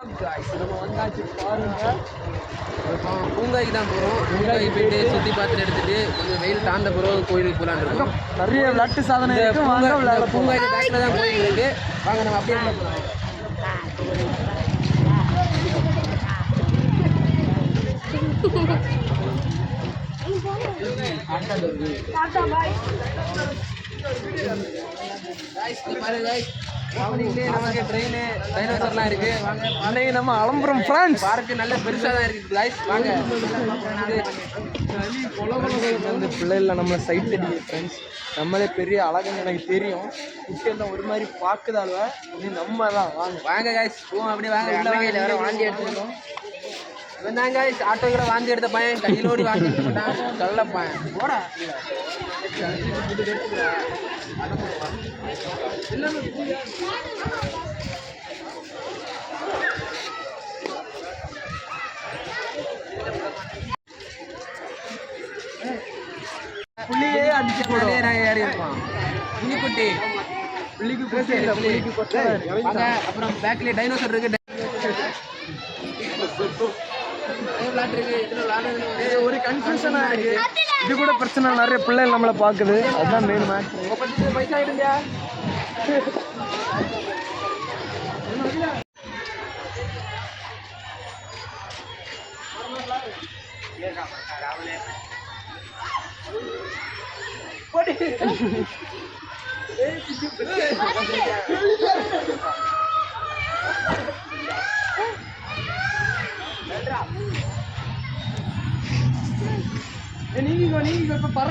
நம்ம வந்தாச்சு பாருங்க. பூங்காய்க்கு தான் போகிறோம். பூங்காய்க்கு போயிட்டு சுற்றி பார்த்துட்டு எடுத்துட்டு கொஞ்சம் வெயில் தாண்ட பிறகு கோயிலுக்கு போகலான்னு இருக்கோம். நிறைய விளையாட்டு சாதனை பூங்காய்க்கு பேக்கில் தான் கோயில் இருக்கு. வாங்க நம்ம அப்படியே போகலாம். நமக்கு ட்ரெயின் டைனோசர்லாம் இருக்கு. அன்னைக்கு நம்ம அலம்புறம் ஃப்ரான்ஸ் பார்க்கு நல்ல பெருசாக தான் இருக்குது கைஸ். வாங்க அந்த பிள்ளைல நம்மளை சைட் அடிக்குது ஃப்ரெண்ட்ஸ். நம்மளே பெரிய அழகுன்னு எனக்கு தெரியும். குட்டியெல்லாம் ஒரு மாதிரி பார்க்குதாளுவ. இது நம்ம தான். வாங்க வாங்க கைஸ் போவோம். அப்படியே வாங்க. உள்ள வாங்க. வேற வாந்தி எடுத்துருக்கோம். இவன் தான் கைஸ் ஆட்டோ கூட வாந்தி எடுத்த பையன். கையிலோடி வாந்தி எடுத்துட்டான். கள்ள பையன் போடா. புள்ளியே அடிச்சு போடுறே. ஏறி இருப்பான் புலிக்குட்டி. புள்ளிக்கு கொட்டை. அப்புறம் பேக்ல டைனோசர் இருக்கு. ஒரு கன்ஃபியூஷனா இருக்கு. இது கூட பிரச்சனை. நிறைய பிள்ளைகள் நம்மளை பார்க்குது. அதுதான் மெயின் மேட்ரு. பைசா ஆயிடுங்க. நீங்க இப்ப பர